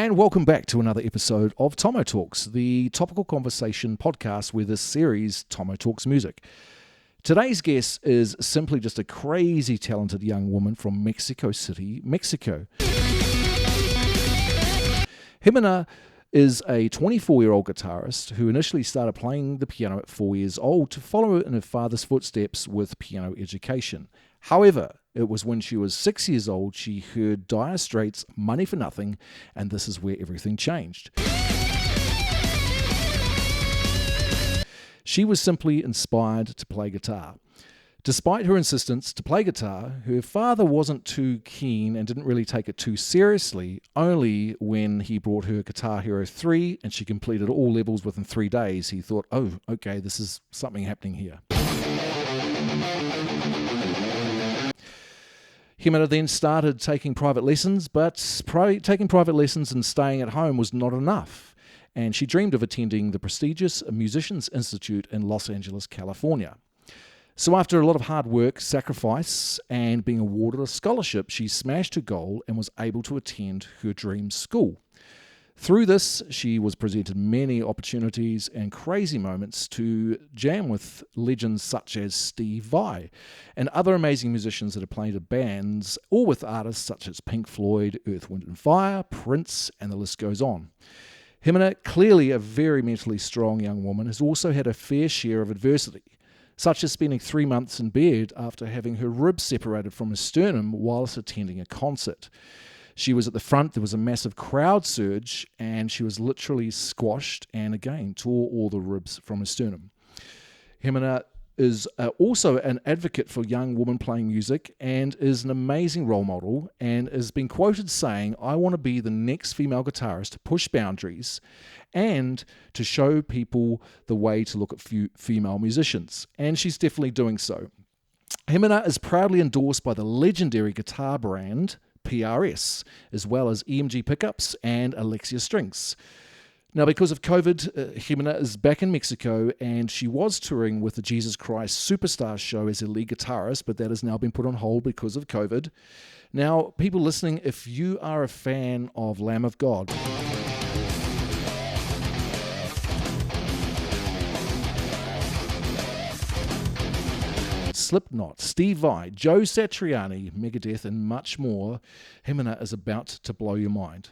And welcome back to another episode of TommoTalks, the topical conversation podcast with this series, TommoTalks Music. Today's guest is simply just a crazy talented young woman from Mexico City, Mexico. Jimena is a 24-year-old guitarist who initially started playing the piano at 4 years old to follow in her father's footsteps with piano education. However, it was when she was 6 years old she heard Dire Straits' Money for Nothing, and this is where everything changed. She was simply inspired to play guitar. Despite her insistence to play guitar, her father wasn't too keen and didn't really take it too seriously, only when he brought her Guitar Hero 3 and she completed all levels within 3 days. He thought, oh, okay, this is something happening here. Jimena then started taking private lessons, but taking private lessons and staying at home was not enough, and she dreamed of attending the prestigious Musicians Institute in Los Angeles, California. So after a lot of hard work, sacrifice, and being awarded a scholarship, she smashed her goal and was able to attend her dream school. Through this, she was presented many opportunities and crazy moments to jam with legends such as Steve Vai and other amazing musicians that have played in bands, or with artists such as Pink Floyd, Earth, Wind & Fire, Prince, and the list goes on. Jimena, clearly a very mentally strong young woman, has also had a fair share of adversity, such as spending 3 months in bed after having her ribs separated from her sternum whilst attending a concert. She was at the front, there was a massive crowd surge, and she was literally squashed and again tore all the ribs from her sternum. Jimena is also an advocate for young women playing music and is an amazing role model and has been quoted saying, "I want to be the next female guitarist to push boundaries and to show people the way to look at female musicians." And she's definitely doing so. Jimena is proudly endorsed by the legendary guitar brand PRS, as well as EMG Pickups and Alexia Strings. Now, because of COVID, Jimena is back in Mexico, and she was touring with the Jesus Christ Superstar show as a lead guitarist, but that has now been put on hold because of COVID. Now, people listening, if you are a fan of Lamb of God, Slipknot, Steve Vai, Joe Satriani, Megadeth, and much more, Jimena is about to blow your mind.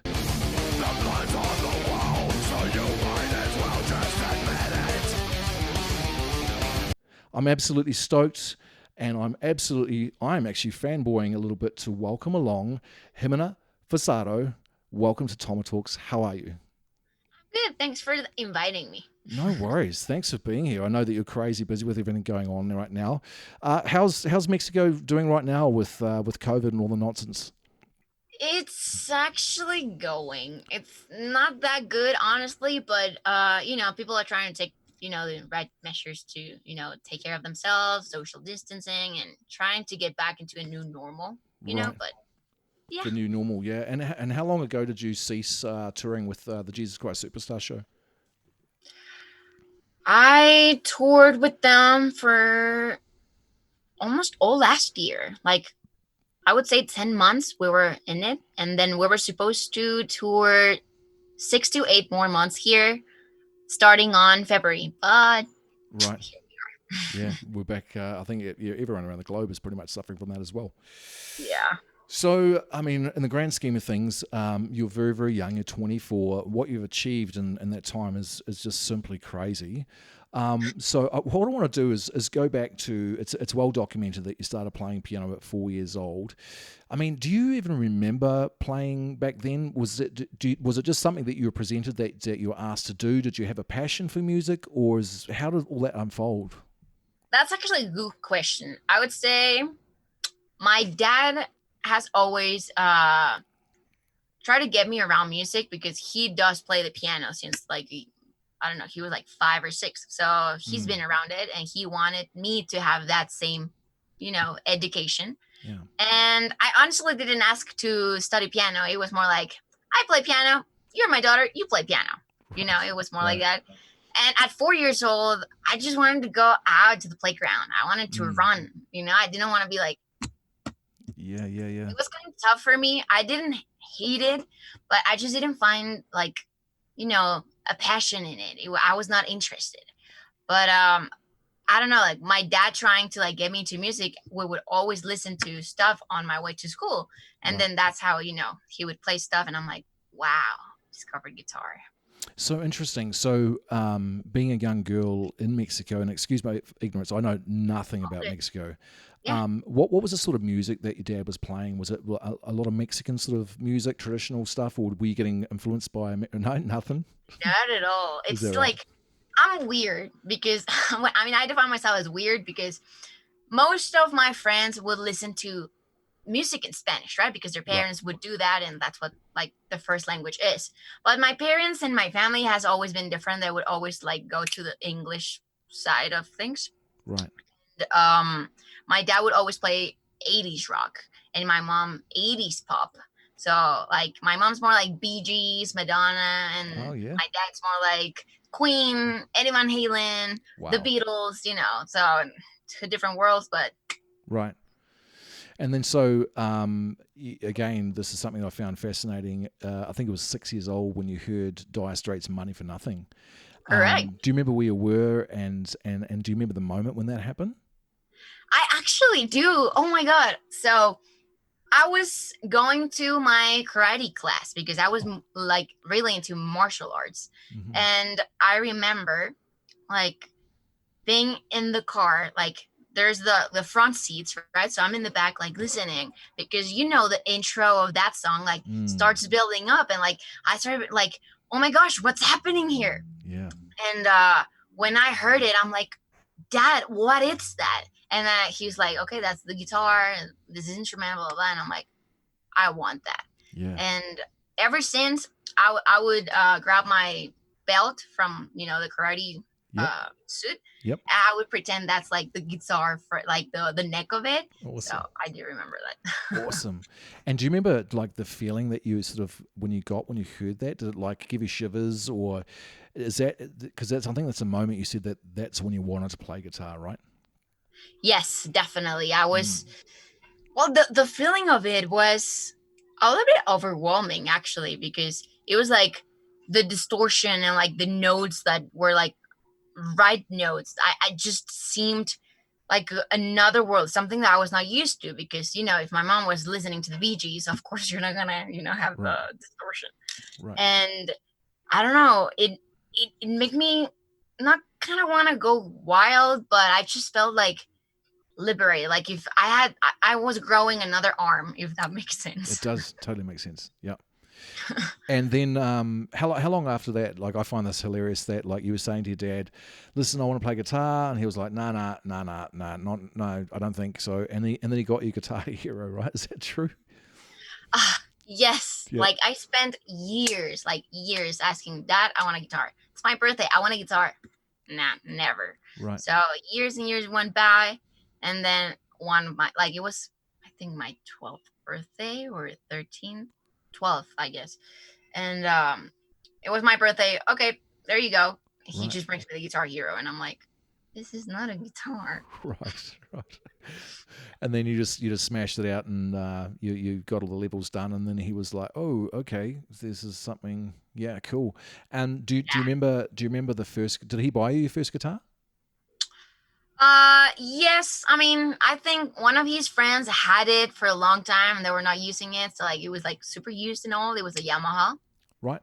I'm absolutely stoked, and I'm actually fanboying a little bit to welcome along Jimena Fosado. Welcome to TommoTalks. How are you? Good. Thanks for inviting me. No worries. Thanks for being here. I know that you're crazy busy with everything going on right now. How's Mexico doing right now with COVID and all the nonsense? It's actually going. It's not that good, honestly, but people are trying to take, the right measures to, take care of themselves, social distancing, and trying to get back into a new normal, Right. but yeah. The new normal, yeah. And how long ago did you cease touring with the Jesus Christ Superstar show? I toured with them for almost all last year. Like, I would say 10 months we were in it, and then we were supposed to tour 6 to 8 more months here, starting on February. But Right. here we Yeah, we're back. I think everyone around the globe is pretty much suffering from that as well. Yeah. So, I mean, in the grand scheme of things, you're very, very young. You're 24. What you've achieved in that time is just simply crazy. So what I want to do is go back to, it's well documented that you started playing piano at 4 years old. I mean, do you even remember playing back then? Was it just something that you were presented that you were asked to do? Did you have a passion for music, or how did all that unfold? That's actually a good question. I would say my dad has always tried to get me around music because he does play the piano since I don't know, he was like 5 or 6. So he's been around it, and he wanted me to have that same, education. Yeah. And I honestly didn't ask to study piano. It was more like, I play piano. You're my daughter. You play piano. It was more like that. And at 4 years old, I just wanted to go out to the playground. I wanted to run. I didn't want to be like, Yeah. it was kind of tough for me. I didn't hate it, but I just didn't find like, a passion in it. I was not interested. But I don't know, like my dad trying to like get me into music, we would always listen to stuff on my way to school. And Right. then that's how, he would play stuff and I'm like, wow, discovered guitar. So interesting. So, being a young girl in Mexico, and excuse my ignorance, I know nothing about Okay. Mexico. Yeah. What was the sort of music that your dad was playing? Was it a lot of Mexican sort of music, traditional stuff, or were you getting influenced by? No, nothing. Not at all. Is that It's right? like I'm weird because I mean I define myself as weird because most of my friends would listen to music in Spanish, right? Because their Right. parents would do that and that's what like the first language is. But my parents and my family has always been different. They would always like go to the English side of things. Right. Um my dad would always play 80s rock and my mom 80s pop. So like my mom's more like Bee Gees, Madonna, and Oh yeah. my dad's more like Queen, Eddie Van Halen, the Wow. Beatles, so two different worlds, but Right. And then so again, this is something I found fascinating. I think it was 6 years old when you heard Dire Straits' "Money for Nothing." correct. Do you remember where you were, and do you remember the moment when that happened? I actually do. Oh my god. So I was going to my karate class because I was like really into martial arts. Hmm. And I remember like being in the car, like there's the front seats, right? So I'm in the back like listening because the intro of that song like Mm, starts building up and like I started like, oh my gosh, what's happening here? yeah. And when I heard it, I'm like, Dad, what is that? And he was like, okay, that's the guitar and this is instrumental, blah, blah, blah. And I'm like, I want that. Yeah. And ever since, I would grab my belt from the karate Yep. suit. Yep. I would pretend that's like the guitar for like the neck of it. So Awesome. I do remember that. Awesome. And do you remember like the feeling that you sort of when you heard that? Did it like give you shivers, or is that because I think that's the moment you said that's when you wanted to play guitar, right? Yes, definitely. I Mm, was well. The feeling of it was a little bit overwhelming actually because it was like the distortion and like the notes that were like right notes. I just seemed like another world, something that I was not used to because if my mom was listening to the Bee Gees, of course you're not gonna have the right. distortion. Right. And I don't know, it made me not kind of want to go wild, but I just felt like liberated. Like if I was growing another arm, if that makes It sense. does totally make sense. Yeah. And then how long after that? Like I find this hilarious that like you were saying to your dad, "Listen, I want to play guitar," and he was like, "No, no, no, no, no, not no, I don't think so." And then he got you Guitar Hero, right? Is that true? Yes, Yep. like I spent years, like years asking, Dad, I want a guitar. It's my birthday. I want a guitar. Nah, never. Right. So years and years went by, and then one of my like it was I think my 12th birthday or 13th, 12th, I guess. And it was my birthday. Okay, there you go. He Right. just brings me the Guitar Hero, and I'm like, this is not a guitar. Right. Right. And then you just smashed it out, and you got all the levels done, and then he was like, "Oh, okay, this is something. Yeah, cool." And do you remember the first? Did he buy you your first guitar? Yes. I mean, I think one of his friends had it for a long time and they were not using it. So like it was like super used and all. It was a Yamaha. Right.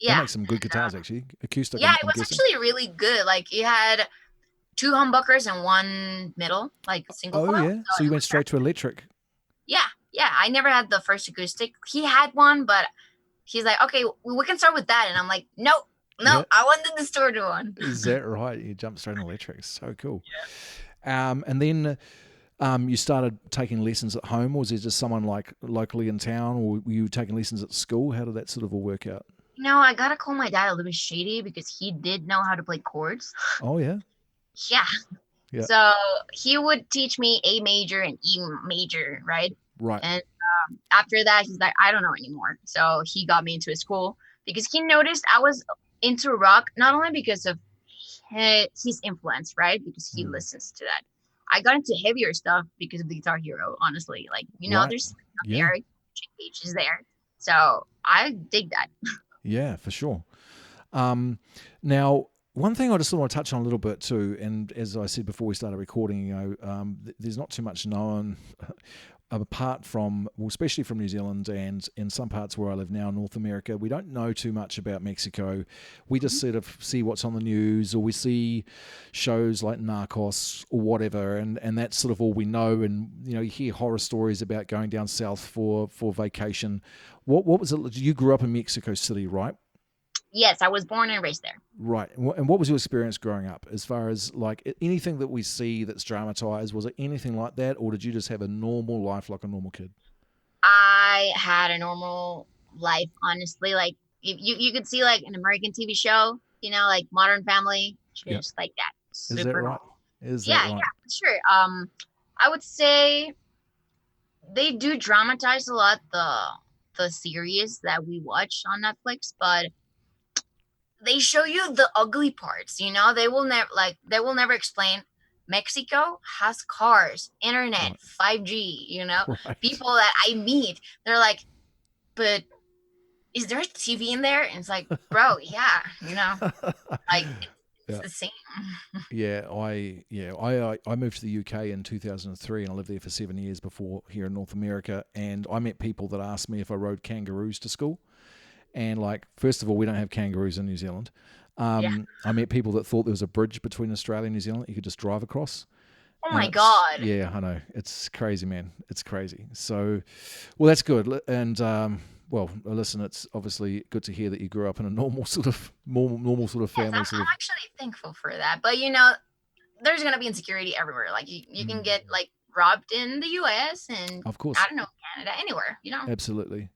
They Yeah. make some good guitars actually, acoustic. Yeah, I'm, it I'm was guessing. actually really good. Like it had two humbuckers and one middle, like single Oh coil. So yeah. So you it went was straight to electric. yeah, yeah. I never had the first acoustic. He had one, but he's like, okay, we can start with that. And I'm like, nope, no, Yeah. I want the distorted one. Is that right? You jumped straight in electric. So cool. And then you started taking lessons at home, or was there just someone like locally in town, or were you taking lessons at school? How did that sort of all work out? I gotta call my dad a little bit shady because he did know how to play chords. Oh yeah, Yeah. yeah, So he would teach me A major and E major, right? right. And after that, he's like, I don't know anymore. So he got me into a school because he noticed I was into rock, not only because of his influence, right? Because he Mm. listens to that. I got into heavier stuff because of the Guitar Hero, honestly. Like, Right. there's Yeah. there, Page is there. So I dig that. Yeah, for sure. Now, one thing I just want to touch on a little bit too, and as I said before we started recording, there's not too much known apart from, well, especially from New Zealand and in some parts where I live now, North America. We don't know too much about Mexico. We just sort of see what's on the news, or we see shows like Narcos or whatever, and that's sort of all we know. And you hear horror stories about going down south for vacation. What was it? You grew up in Mexico City, right? Yes, I was born and raised there. Right. And what was your experience growing up as far as like anything that we see that's dramatized? Was it anything like that? Or did you just have a normal life like a normal kid? I had a normal life, honestly. Like you could see like an American TV show, like Modern Family, Yeah. just like that. Is that Super right? normal. Is that Yeah, right? yeah, sure. I would say they do dramatize a lot the series that we watch on Netflix, but they show you the ugly parts. They will never explain. Mexico has cars, internet, Right. 5G. Right. People that I meet, they're like, but is there a TV in there? And it's like, bro, yeah, like it's Yeah. the same. I moved to the UK in 2003 and I lived there for 7 years before here in North America, and I met people that asked me if I rode kangaroos to school. And like, first of all, we don't have kangaroos in New Zealand. Yeah. I met people that thought there was a bridge between Australia and New Zealand you could just drive across. Oh And my God. yeah, I know. It's crazy, man. It's crazy. So, well, that's good. And, well, listen, it's obviously good to hear that you grew up in a normal sort of, more normal sort of Yes, I'm, family sort I'm of. actually thankful for that. But there's gonna be insecurity everywhere. Like you Mm, can get like robbed in the US and of course. I don't know, Canada, anywhere. Absolutely.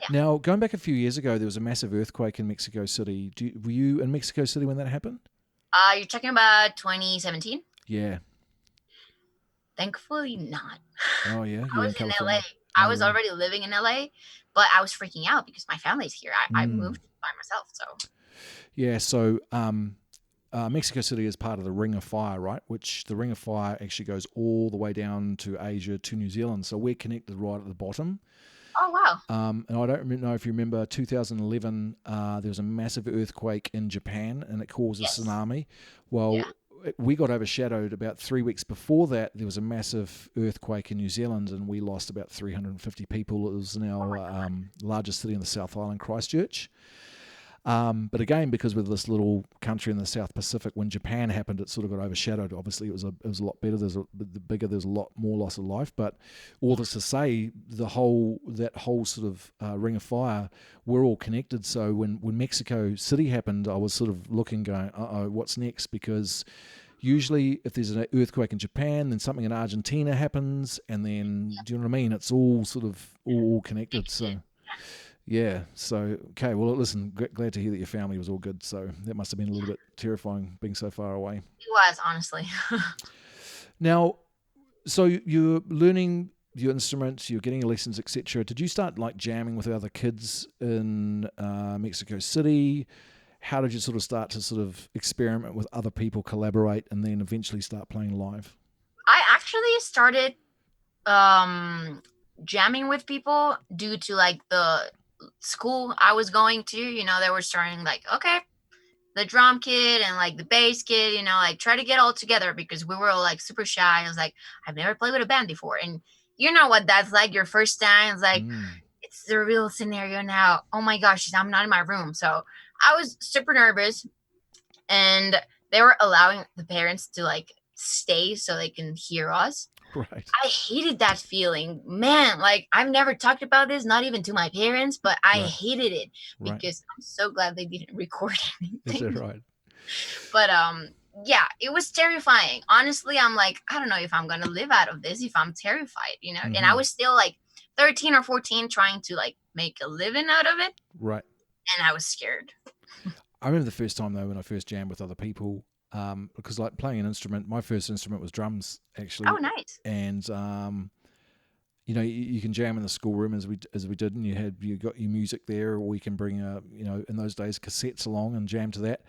Yeah. Now, going back a few years ago, there was a massive earthquake in Mexico City. Were you in Mexico City when that happened? You're talking about 2017? Yeah. Thankfully not. Oh, yeah. You I were was in in LA. California. I Oh, was really? already living in LA, but I was freaking out because my family's here. I Mm. moved by myself, so Yeah. So, Mexico City is part of the Ring of Fire, right? Which the Ring of Fire actually goes all the way down to Asia to New Zealand. So we're connected right at the bottom. oh wow. And I don't know if you remember 2011, there was a massive earthquake in Japan and it caused a Yes. tsunami. Yeah. Well, we got overshadowed about 3 weeks before that. There was a massive earthquake in New Zealand and we lost about 350 people. It was in Oh our my God. largest city in the South Island, Christchurch. But again, because we're this little country in the South Pacific, when Japan happened, it sort of got overshadowed. Obviously, it was a lot better. The bigger, there's a lot more loss of life. But all this to say, that whole sort of Ring of Fire, we're all connected. So when Mexico City happened, I was sort of looking, going, what's next? Because usually, if there's an earthquake in Japan, then something in Argentina happens, and then do you know what I mean? It's all sort of all connected. Connected. So. Yeah. So, okay. Well, listen, glad to hear that your family was all good. So that must have been a little bit terrifying being so far away. It was, honestly. Now, so you're learning your instruments, you're getting your lessons, etc. Did you start like jamming with other kids in Mexico City? How did you sort of start to sort of experiment with other people, collaborate, and then eventually start playing live? I actually started um jamming with people due to like the school I was going to. They were starting like, okay, the drum kit and like the bass kit, like try to get all together because we were all like super shy. I was like, I've never played with a band before. And you know what that's like, your first time. It's like, Mm, it's the real scenario now. Oh my gosh, I'm not in my room. So I was super nervous, and they were allowing the parents to like stay so they can hear us. right. I hated that feeling. Man, like I've never talked about this, not even to my parents, but I Right. hated it Right. because I'm so glad they didn't record Is that anything. right? But yeah, it was terrifying. Honestly, I'm like, I don't know if I'm gonna live out of this if I'm terrified. And I Mm-hmm. was still like 13 or 14 trying to like make a living out of it, Right. and I was scared. I remember the first time though when I first jammed with other people, because like playing an instrument, my first instrument was drums Oh, actually, nice. and you can jam in the schoolroom as we did, and you got your music there, or we can bring in those days cassettes along and jam to that.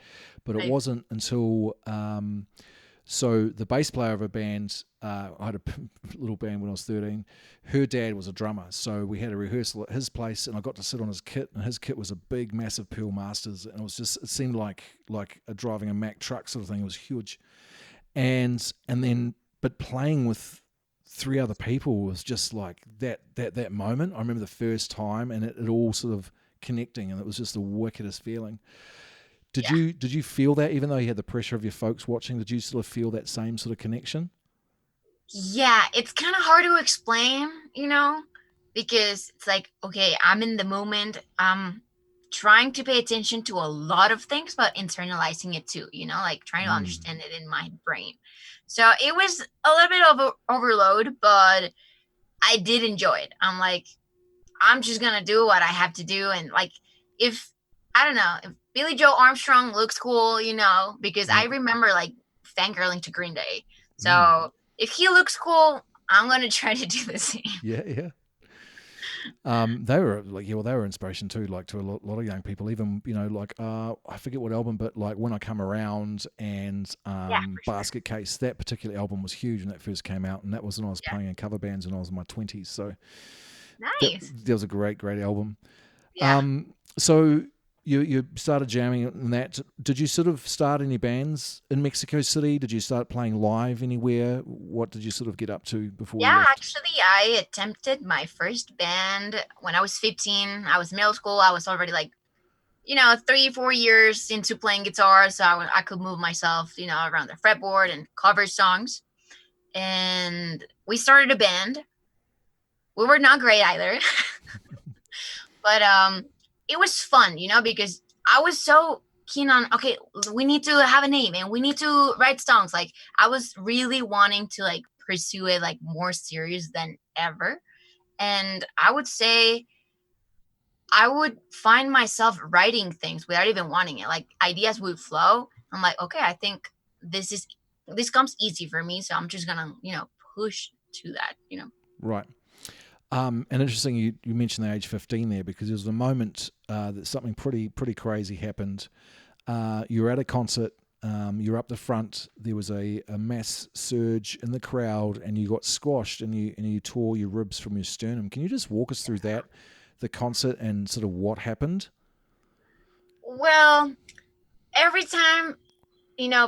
But it Right. wasn't until So the bass player of a band, I had a little band when I was 13. Her dad was a drummer, so we had a rehearsal at his place, and I got to sit on his kit. And his kit was a big, massive Pearl Masters, and it seemed like driving a Mack truck sort of thing. It was huge, but playing with three other people was just like that moment. I remember the first time, and it all sort of connecting, and it was just the wickedest feeling. Did you feel that, even though you had the pressure of your folks watching, did you sort of feel that same sort of connection? Yeah, it's kind of hard to explain, because it's like, okay, I'm in the moment. I'm trying to pay attention to a lot of things, but internalizing it too, like trying to Mm. understand it in my brain. So it was a little bit of overload, but I did enjoy it. I'm like, I'm just gonna do what I have to do, and like, if I don't know, if Billy Joe Armstrong looks cool, because I Yep. remember like fangirling to Green Day. Mm. So if he looks cool, I'm gonna try to do the same. Yeah, yeah. They were they were inspiration too, like to a lot of young people. Even like I forget what album, but like When I Come Around and Yeah, for sure. Basket Case. That particular album was huge when that first came out, and that was when I was Yeah, playing in cover bands when I was in my 20s. So nice. that was a great album. Yeah. So you started jamming and that. Did you sort of start any bands in Mexico City? Did you start playing live anywhere? What did you sort of get up to before you Yeah, left? actually, I attempted my first band when I was 15. I was middle school. I was already like, 3, 4 years into playing guitar, so I could move myself, around the fretboard and cover songs. And we started a band. We were not great either, but it was fun, because I was so keen on, okay, we need to have a name and we need to write songs. Like I was really wanting to like pursue it like more serious than ever. And I would say I would find myself writing things without even wanting it. Like ideas would flow. I'm like, okay, I think this comes easy for me, so I'm just gonna, push to that. Right. And interesting, you mentioned the age 15 there, because there was a moment that something pretty crazy happened. You were at a concert. You were up the front. There was a mass surge in the crowd, and you got squashed, and you tore your ribs from your sternum. Can you just walk us through that, the concert, and sort of what happened? Well, every time,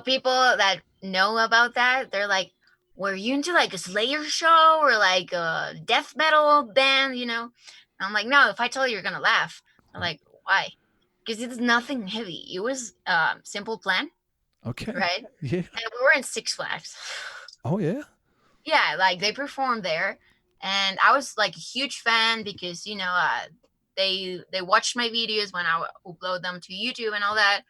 people that know about that, they're like, were you into like a Slayer show or like a death metal band? And I'm like, no, if I tell you, you're gonna laugh. I'm like, why? Because it's nothing heavy. It was Simple Plan, Okay. right? Yeah. And we were in Six Flags. Oh yeah. Yeah, like they performed there, and I was like a huge fan because they watched my videos when I would upload them to YouTube and all that,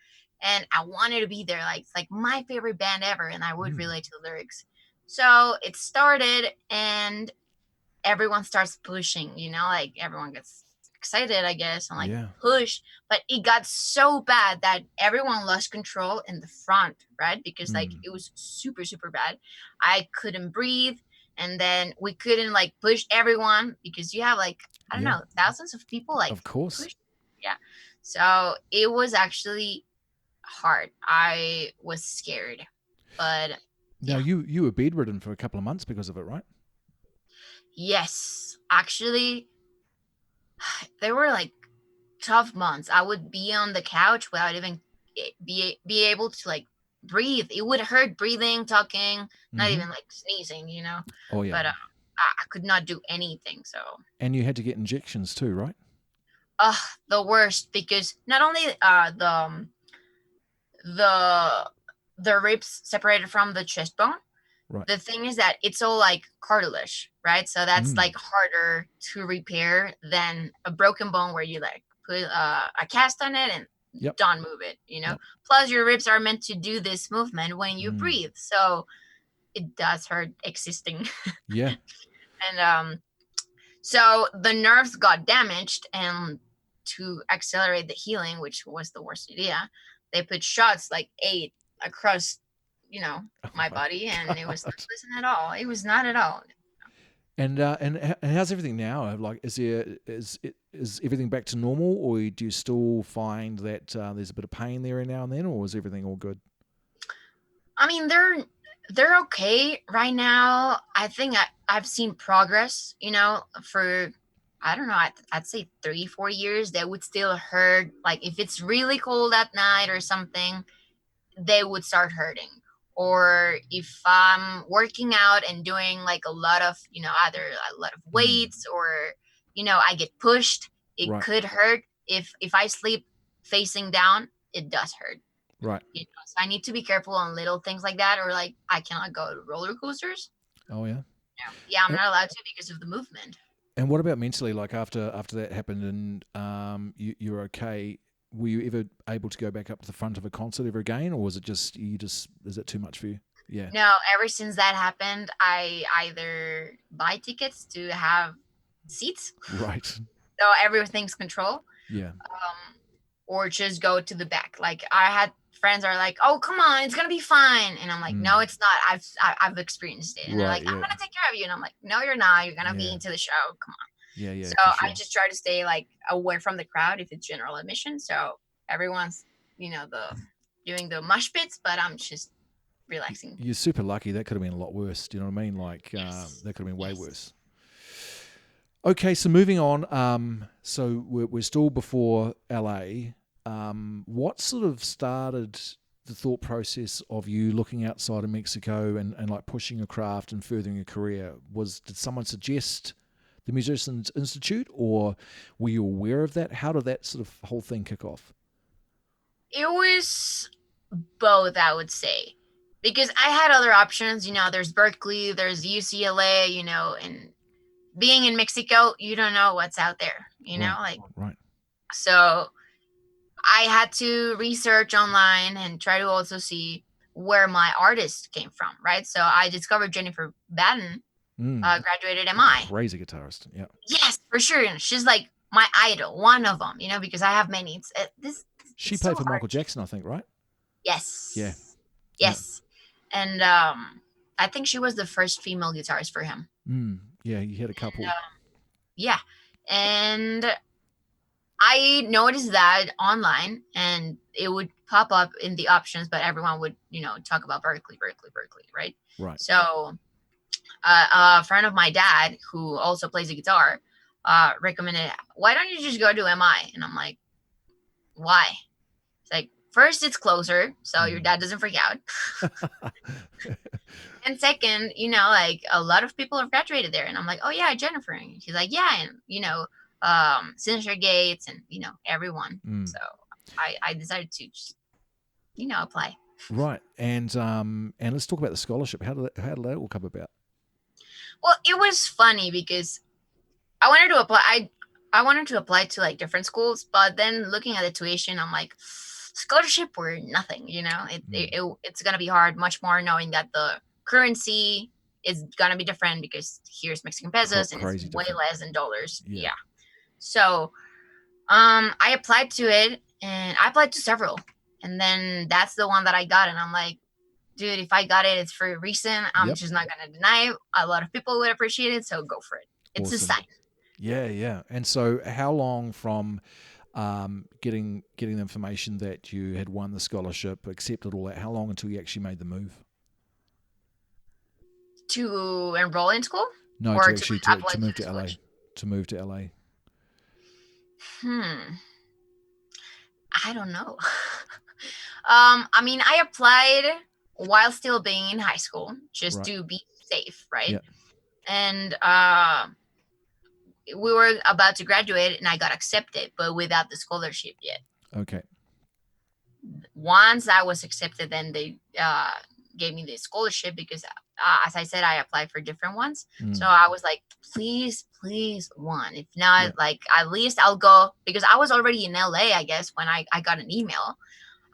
and I wanted to be there. Like it's like my favorite band ever, and I would Mm. relate to the lyrics. So it started, and everyone starts pushing, like everyone gets excited, I guess, and like Yeah. push. But it got so bad that everyone lost control in the front, right? Because like Mm. it was super, super bad. I couldn't breathe. And then we couldn't like push everyone because you have like, I don't Yeah. know, thousands of people like Of course. push. Yeah. So it was actually hard. I was scared. But Now yeah. you were bedridden for a couple of months because of it, right? Yes. Actually, there were like tough months. I would be on the couch without even be able to like breathe. It would hurt breathing, talking, not Mm-hmm. even like sneezing. Oh yeah. But I could not do anything. So, And you had to get injections too, right? uh, the worst because not only the the ribs separated from the chest bone. Right. The thing is that it's all like cartilage, right? So that's Mm. like harder to repair than a broken bone where you like put a cast on it and Yep. don't move it. Yep. Plus, your ribs are meant to do this movement when you Mm. breathe, so it does hurt existing. Yeah. And so the nerves got damaged, and to accelerate the healing, which was the worst idea, they put shots like 8 across, Oh my my body, and it was not god. pleasant at all. It was not at all. And how's everything now? Like, is everything back to normal, or do you still find that there's a bit of pain there now and then, or is everything all good? I mean, there. They're okay right now. I think I've seen progress, for, I don't know, I'd say 3 4 years. They would still hurt. Like if it's really cold at night or something, they would start hurting. Or if I'm working out and doing like a lot of, either a lot of weights, or, I get pushed, it Right. could hurt. If I sleep facing down, it does hurt. Right. So I need to be careful on little things like that, or like I cannot go to roller coasters. Oh yeah. Yeah, I'm And, not allowed to because of the movement. and what about mentally? Like after that happened, and you're okay. Were you ever able to go back up to the front of a concert ever again, or was it just is it too much for you? Yeah. No, ever since that happened, I either buy tickets to have seats, Right. so everything's control, Yeah. or just go to the back. Like I had friends are like, "Oh, come on, it's gonna be fine," and I'm like, "No, it's not. I've experienced it." And they're Right. like, "I'm Yeah. gonna take care of you," and I'm like, "No, you're not. You're gonna be Yeah. into the show. Come on." Yeah. Yeah. So For sure. I just try to stay like away from the crowd if it's general admission. So everyone's, the doing the mosh pits, but I'm just relaxing. You're super lucky. That could have been a lot worse. Do you know what I mean? Like Yes. that could have been way Yes. worse. Okay, so moving on. So we're still before LA. What sort of started the thought process of you looking outside of Mexico and like pushing your craft and furthering your career? Did someone suggest the Musicians Institute, or were you aware of that? How did that sort of whole thing kick off? It was both, I would say, because I had other options. There's Berkeley, there's UCLA, and being in Mexico, you don't know what's out there, Right, like, right. so I had to research online and try to also see where my artist came from, right? So I discovered Jennifer Batten, graduated MI. Crazy guitarist. Yeah. Yes, for sure. And she's like my idol, one of them, because I have many. She It's so played for hard. Michael Jackson, I think, right? Yes. Yeah. Yes. And I think she was the first female guitarist for him. Yeah, you had a couple. Yeah. And I noticed that online, and it would pop up in the options, but everyone would, talk about Berkeley, right? Right. So a friend of my dad, who also plays the guitar, recommended, why don't you just go to MI? And I'm like, why? It's like, first, it's closer, so your dad doesn't freak out. And second, like a lot of people have graduated there. And I'm like, oh yeah, Jennifer. And she's like, yeah, and Senator Gates and everyone. So I decided to just, apply. Right. And let's talk about the scholarship. How did that all come about? Well, it was funny because I wanted to apply. I wanted to apply to like different schools, but then looking at the tuition, I'm like, scholarship or nothing. It's gonna be hard, much more knowing that the currency is gonna be different because here's Mexican pesos and it's way less than dollars. Yeah. So I applied to it, and I applied to several, and then that's the one that I got, and I'm like, dude, if I got it, it's for a reason. I'm just not gonna deny it. A lot of people would appreciate it, so go for it. It's Awesome. a sign. Yeah. And so how long from getting the information that you had won the scholarship, accepted all that, how long until you actually made the move? To enroll in school? No, or to actually to move to LA. scholarship? To move to LA. I don't know. I mean, I applied while still being in high school, just to be safe, right? Yeah. And we were about to graduate, and I got accepted, but without the scholarship yet. Okay. Once I was accepted, then they gave me the scholarship because, as I said, I applied for different ones. So I was like, please, one. If not, like, at least I'll go, because I was already in LA, I guess, when I got an email.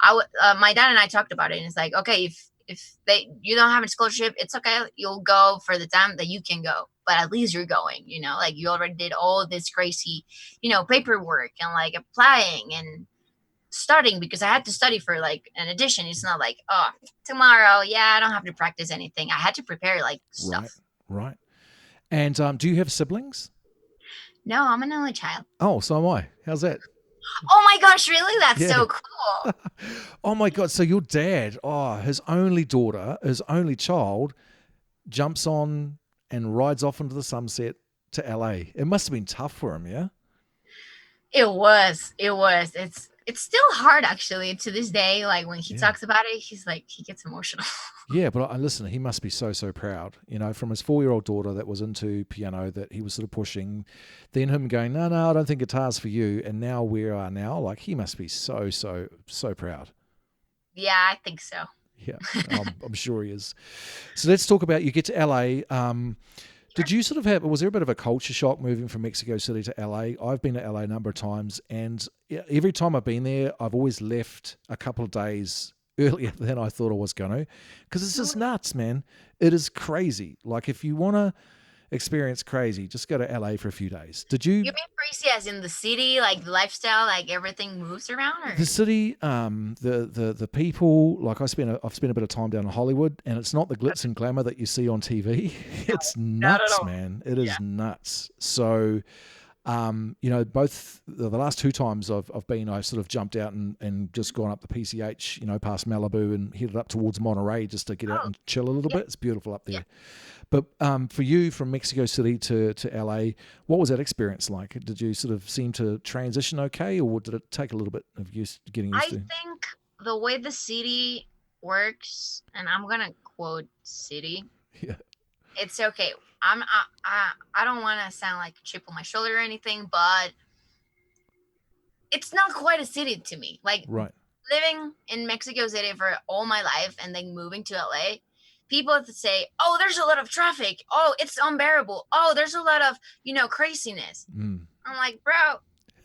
My dad and I talked about it, and it's like, okay, if you don't have a scholarship, it's okay. You'll go for the time that you can go, but at least you're going, like you already did all this crazy, paperwork and like applying and studying, because I had to study for like an audition. It's not like, oh, tomorrow, I don't have to practice anything. I had to prepare like stuff. Right. And do you have siblings? No, I'm an only child. Oh, so am I. How's that? Oh my gosh, really? That's Yeah. so cool. Oh my God. So your dad, his only daughter, his only child, jumps on and rides off into the sunset to LA. It must have been tough for him, yeah? It was. It was. It's still hard actually to this day. Like when he Yeah. talks about it, he's like he gets emotional. Yeah, but I listen, he must be so, so proud, from his 4-year-old daughter that was into piano that he was sort of pushing, then him going, no, no, I don't think guitar's for you. And now where we are now, like he must be so, so, so proud. Yeah, I think so. Yeah, I'm sure he is. So let's talk about you get to LA. Did Sure. you sort of was there a bit of a culture shock moving from Mexico City to LA? I've been to LA a number of times, and every time I've been there, I've always left a couple of days earlier than I thought I was going to, because it's No just way. nuts, man. It is crazy. Like if you want to experience crazy, just go to LA for a few days. Did you? You mean crazy as in the city, like the lifestyle, like everything moves around, or The city, the people, like I've spent a bit of time down in Hollywood, and it's not the glitz and glamour that you see on TV. It's not at nuts, all? man. It Yeah. is nuts. So, both the last two times I've been, I sort of jumped out and just gone up the PCH, past Malibu and headed up towards Monterey just to get out Oh, and chill a little yeah, bit. It's beautiful up yeah. there. But for you from Mexico City to LA, what was that experience like? Did you sort of seem to transition okay, or did it take a little bit of getting I used to? think the way the city works, and I'm gonna quote city. Yeah, It's okay. I don't want to sound like a chip on my shoulder or anything, but it's not quite a city to me. Like right. living in Mexico City for all my life and then moving to LA, people have to say, "Oh, there's a lot of traffic. Oh, it's unbearable. Oh, there's a lot of craziness." Mm. I'm like, bro,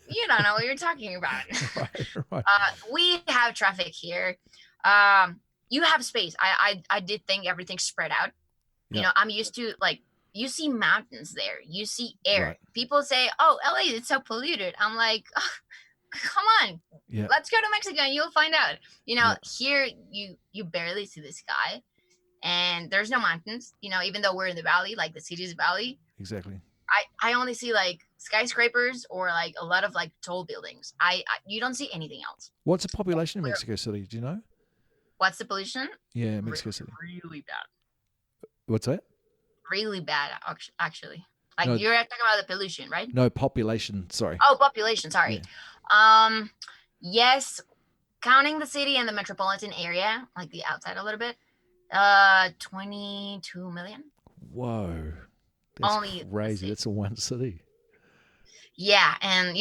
you don't know what you're talking about. Right, right. We have traffic here. Um, you have space. I did think everything's spread out. Yeah, I'm used to like you see mountains there. You see air. right. People say, "Oh, LA is so polluted." I'm like, oh, come on, Yeah, let's go to Mexico and you'll find out. yeah, Here you barely see the sky and there's no mountains. Even though we're in the valley, like the city's valley, exactly. I only see like skyscrapers or like a lot of like tall buildings. You don't see anything else. What's the population in Where Mexico City? Do you know? what's the pollution? Yeah, Really, Mexico City. really bad. What's that? Really bad, actually. Like No, you're talking about the pollution, right? no population. Sorry. Oh, population. Sorry. Yeah. Um, yes, counting the city and the metropolitan area, like the outside a little bit, 22 million. Whoa, that's Only the crazy. city. That's a one city. Yeah, and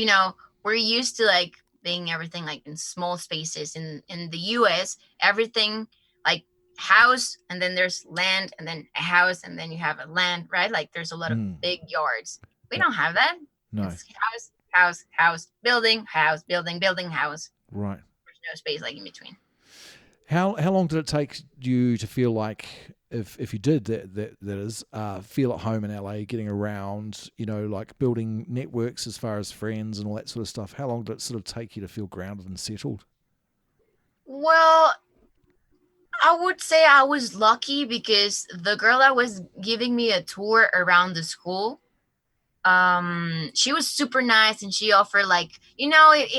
we're used to like being everything like in small spaces. In the US, everything like house and then there's land and then a house and then you have a land, right? Like there's a lot of Mm. big yards. We Yeah. don't have that. No. It's house, building, building, house. Right. There's no space like in between. How long did it take you to feel like if you did that is feel at home in LA, getting around, like building networks as far as friends and all that sort of stuff? How long did it sort of take you to feel grounded and settled? Well, I would say I was lucky because the girl that was giving me a tour around the school, she was super nice and she offered like,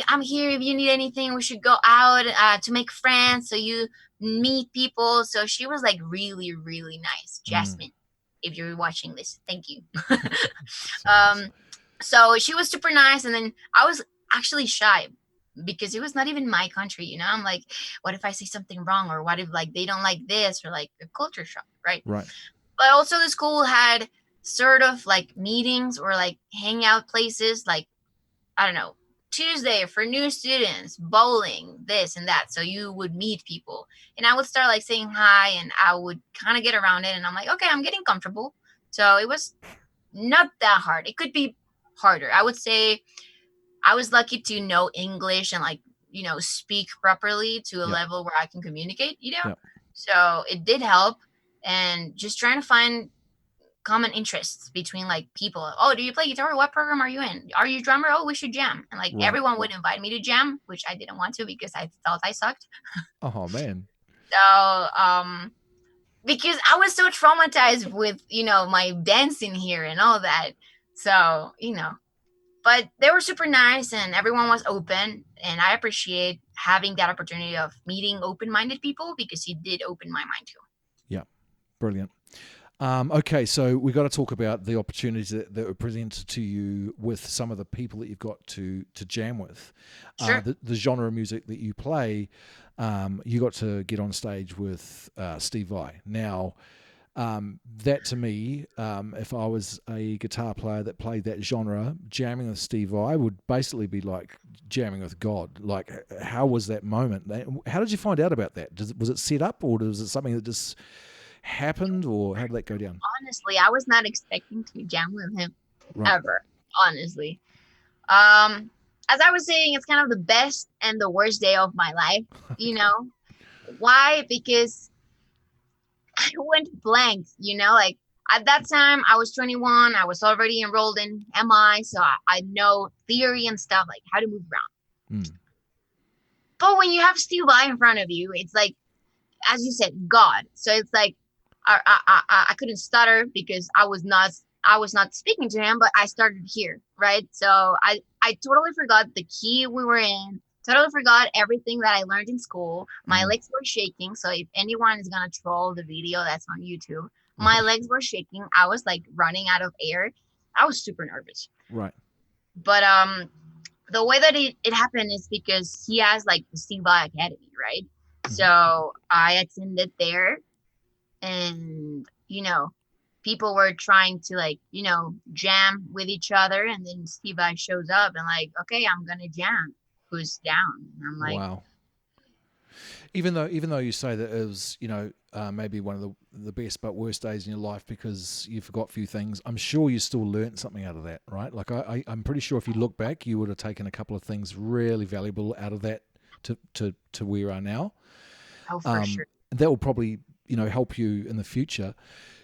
I'm here if you need anything. We should go out to make friends so you meet people. So she was like really, really nice. Mm. Jasmine, if you're watching this, thank you. So nice. um, so she was super nice, and then I was actually shy because it was not even my country. I'm like, what if I say something wrong, or what if like they don't like this, or like a culture shock, right? Right. But also the school had sort of like meetings or like hangout places, like I don't know, Tuesday for new students, bowling, this and that. So you would meet people, and I would start like saying hi, and I would kind of get around it, and I'm like, okay, I'm getting comfortable. So it was not that hard. It could be harder. I would say I was lucky to know English and like, speak properly to a Yep. level where I can communicate. Yep. So it did help. And just trying to find common interests between like people. Oh, do you play guitar? What program are you in? Are you a drummer? Oh, we should jam. And like Right. everyone would invite me to jam, which I didn't want to because I thought I sucked. Oh man. So, because I was so traumatized with, my dancing here and all that. So, But they were super nice and everyone was open. And I appreciate having that opportunity of meeting open-minded people because he did open my mind too. Yeah, brilliant. Okay, so we've got to talk about the opportunities that were presented to you with some of the people that you've got to jam with. Sure. The genre of music that you play, you got to get on stage with Steve Vai. Now, that to me, if I was a guitar player that played that genre, jamming with Steve Vai would basically be like jamming with God. Like, how was that moment? How did you find out about that? Was it set up, or was it something that just happened, or how did that go down? Honestly, I was not expecting to jam with him Right. ever. Honestly, as I was saying, it's kind of the best and the worst day of my life. You know why? Because I went blank. Like at that time, I was 21. I was already enrolled in MI, so I know theory and stuff like how to move around. Mm. But when you have Steve Vai in front of you, it's like, as you said, God. So it's like I couldn't stutter because I was not speaking to him, but I started here, right? So I totally forgot the key we were in. Totally forgot everything that I learned in school. My legs were shaking. So if anyone is gonna troll the video that's on YouTube, my legs were shaking. I was like running out of air. I was super nervous. Right. But the way that it happened is because he has like the Steve Vai Academy, right? So I attended there and people were trying to like jam with each other, and then Steve Vai shows up and like, okay, I'm gonna jam, who's down? And I'm like, Wow. Even though you say that it was, maybe one of the best but worst days in your life because you forgot a few things, I'm sure you still learnt something out of that, right? Like I'm pretty sure if you look back, you would have taken a couple of things really valuable out of that to where you are now. oh, for sure. That will probably, help you in the future.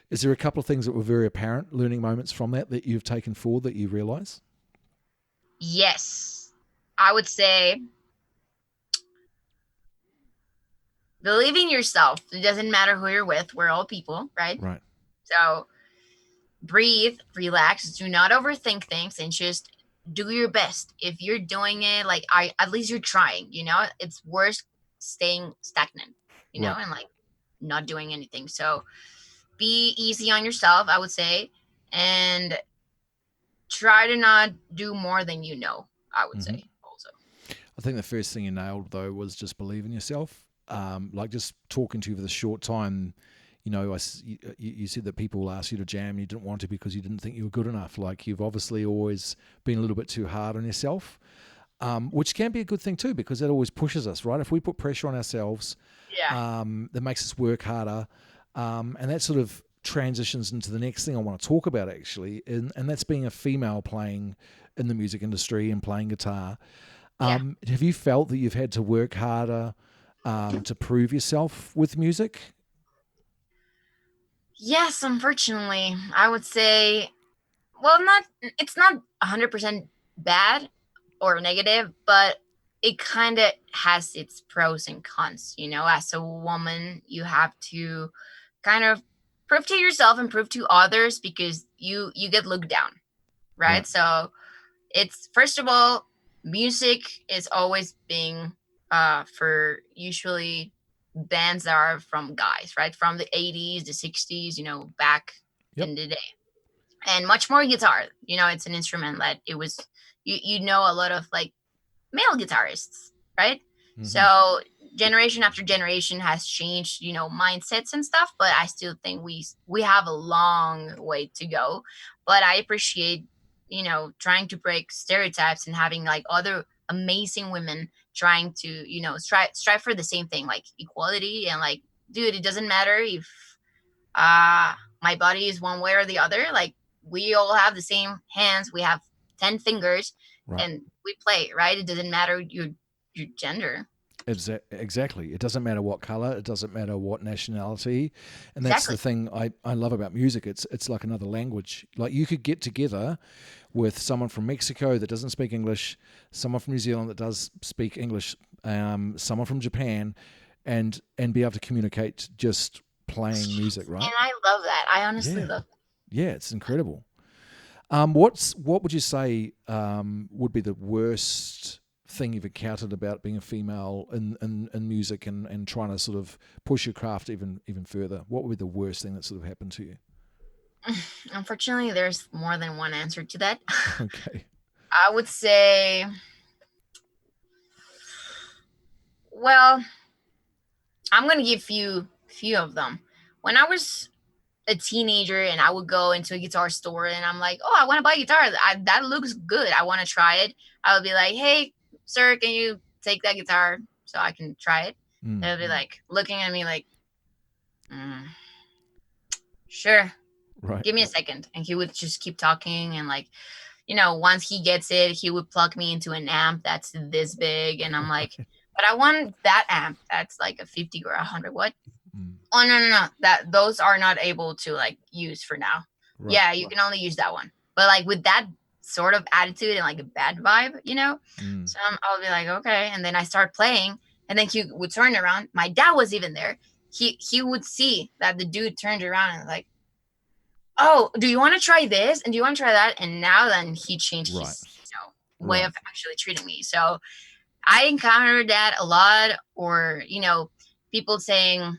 Is there a couple of things that were very apparent learning moments from that you've taken forward that you realize? Yes, I would say believe in yourself. It doesn't matter who you're with, we're all people, right? Right. So breathe, relax, do not overthink things, and just do your best. If you're doing it, like at least you're trying. It's worse staying stagnant, Right. and like not doing anything. So be easy on yourself, I would say, and try to not do more than I would say also. I think the first thing you nailed though was just believe in yourself. Like just talking to you for the short time, you said that people asked you to jam and you didn't want to because you didn't think you were good enough. Like you've obviously always been a little bit too hard on yourself, which can be a good thing too because that always pushes us, right? If we put pressure on ourselves, Yeah. that makes us work harder, and that sort of transitions into the next thing I want to talk about actually, and that's being a female playing in the music industry and playing guitar. Yeah. Have you felt that you've had to work harder to prove yourself with music? Yes, unfortunately, I would say, well, it's not 100% bad or negative, but it kind of has its pros and cons. As a woman, you have to kind of prove to yourself and prove to others because you get looked down, Right. right? So it's, first of all, music is always being for usually bands that are from guys, right? From the 80s, the 60s, back Yep. in the day. And much more guitar. It's an instrument that it was, a lot of like male guitarists, right? So generation after generation has changed, mindsets and stuff, but I still think we have a long way to go. But I appreciate, trying to break stereotypes and having like other amazing women trying to, strive for the same thing, like equality, and like, dude, it doesn't matter if my body is one way or the other. Like, we all have the same hands, we have 10 fingers, Right. and we play, right? It doesn't matter your gender. Exactly. It doesn't matter what color. It doesn't matter what nationality, and that's the Exactly. thing I love about music. It's like another language. Like you could get together with someone from Mexico that doesn't speak English, someone from New Zealand that does speak English, someone from Japan, and be able to communicate just playing music, right? And I love that. I honestly Yeah, love that. yeah, it's incredible. What would you say would be the worst thing you've encountered about being a female in music and trying to sort of push your craft even further? What would be the worst thing that sort of happened to you? Unfortunately, there's more than one answer to that. Okay. I would say, well, I'm gonna give few of them. When I was a teenager and I would go into a guitar store and I'm like, oh, I want to buy a guitar. That looks good. I want to try it. I would be like, hey, sir, can you take that guitar so I can try it? They would be like looking at me like, mm, sure, Right. give me a second. And he would just keep talking and like, once he gets it, he would plug me into an amp that's this big. And I'm like, Right. but I want that amp that's like a 50 or 100 watt. Mm. Oh no. Those are not able to like use for now. Right. Yeah, you can only use that one. But like with that sort of attitude and like a bad vibe, Mm. So I'll be like, okay. And then I start playing, and then he would turn around. My dad was even there. He would see that the dude turned around and like, oh, do you want to try this? And do you want to try that? And now then he changed Right. his way Right. of actually treating me. So I encountered that a lot, or people saying,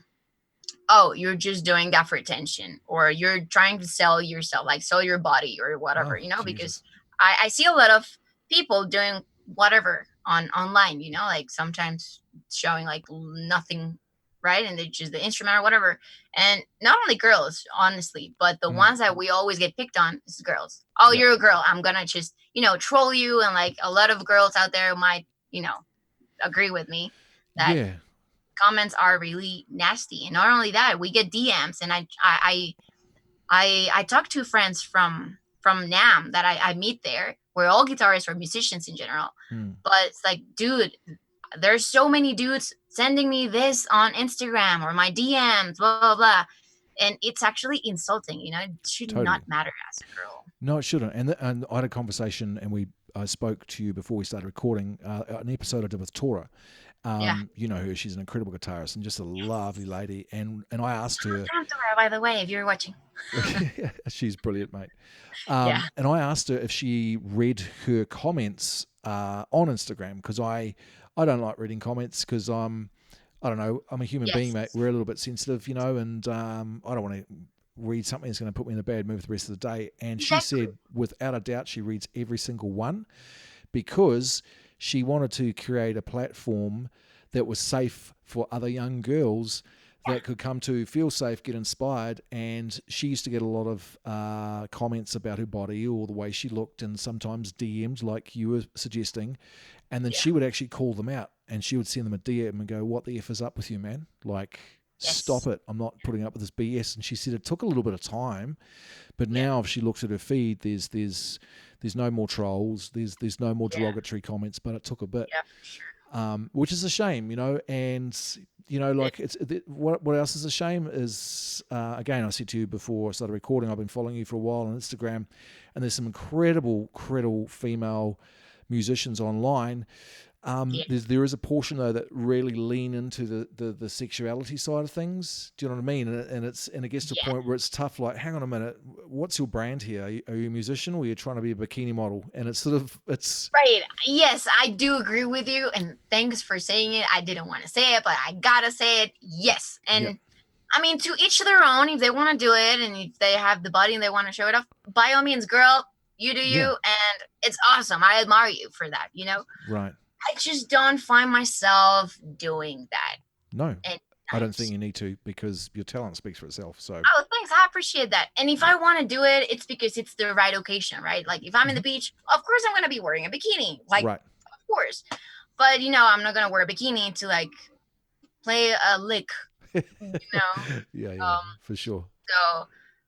oh, you're just doing that for attention, or you're trying to sell yourself, like sell your body or whatever, Oh, because Jesus. I see a lot of people doing whatever online, like sometimes showing like nothing, right? And they just the instrument or whatever. And not only girls, honestly, but the ones that we always get picked on is girls. Oh, Yep. you're a girl. I'm gonna just, troll you. And like a lot of girls out there might, agree with me that Yeah. comments are really nasty. And not only that, we get DMs, and I talk to friends from NAM that I meet there. We're all guitarists or musicians in general, Mm. but it's like, dude, there's so many dudes sending me this on Instagram or my DMs, blah blah blah, and it's actually insulting. It should Totally. not matter as a girl. No, it shouldn't. And I had a conversation, and I spoke to you before we started recording an episode I did with Tora. Yeah. You know her; she's an incredible guitarist and just a lovely lady. And I asked her, By the way, if you're watching, she's brilliant, mate. yeah, And I asked her if she read her comments on Instagram, because I don't like reading comments, because I don't know, I'm a human being, mate. We're a little bit sensitive, and I don't want to read something that's going to put me in a bad mood for the rest of the day. And exactly. She said, without a doubt, she reads every single one, because she wanted to create a platform that was safe for other young girls that could come to feel safe, get inspired. And she used to get a lot of comments about her body or the way she looked, and sometimes DMs like you were suggesting. And then she would actually call them out, and she would send them a DM and go, what the F is up with you, man? Like, stop it. I'm not putting up with this BS. And she said it took a little bit of time, but now if she looks at her feed, there's no more trolls, there's no more derogatory comments, but it took a bit. Yeah, sure. Which is a shame, and like what else is a shame is again, I said to you before I started recording, I've been following you for a while on Instagram, and there's some incredible female musicians online. There is a portion though that really lean into the sexuality side of things. Do you know what I mean? And it gets to a point where it's tough. Like, hang on a minute, what's your brand here? Are you a musician, or are you trying to be a bikini model? And it's right. Yes, I do agree with you, and thanks for saying it. I didn't want to say it, but I gotta say it. Yes, and I mean, to each their own. If they want to do it, and if they have the body and they want to show it off, by all means, girl, you do you, and it's awesome. I admire you for that. Right. I just don't find myself doing that. No, I don't think you need to, because your talent speaks for itself. So. Oh, thanks. I appreciate that. And if I want to do it, it's because it's the right occasion, right? Like if I'm in the beach, of course I'm going to be wearing a bikini. Like, of course. But, I'm not going to wear a bikini to like play a lick, Yeah, for sure. So,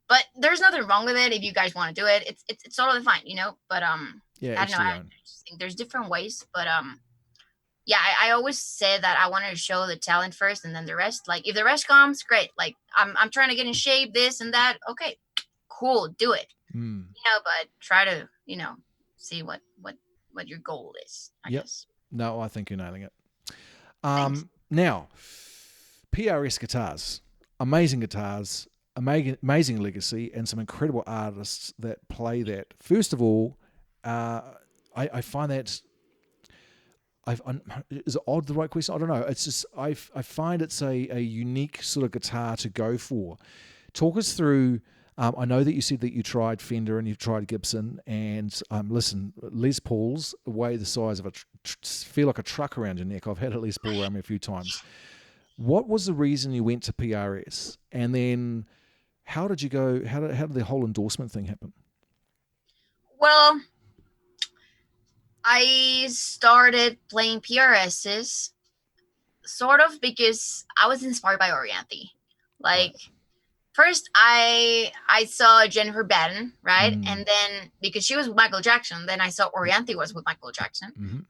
but there's nothing wrong with it. If you guys want to do it, it's totally fine, But I don't know. I just think there's different ways, but I always say that I wanted to show the talent first, and then the rest. Like if the rest comes, great. Like I'm trying to get in shape, this and that. Okay, cool, do it. But try to see what your goal is. I guess. No, I think you're nailing it. Thanks. Now, PRS guitars, amazing guitars. amazing legacy and some incredible artists that play that. First of all, I find that is odd the right question? I don't know. It's just I find it's a unique sort of guitar to go for. Talk us through. I know that you said that you tried Fender and you've tried Gibson, and listen, Les Pauls weigh the size of feel like a truck around your neck. I've had a Les Paul around me a few times. What was the reason you went to PRS, and then how did you go? How did the whole endorsement thing happen? Well, I started playing PRSs sort of because I was inspired by Orianthi. Right. Like, first I saw Jennifer Batten, right? Mm. And then because she was with Michael Jackson, then I saw Orianthi was with Michael Jackson. Mm-hmm. And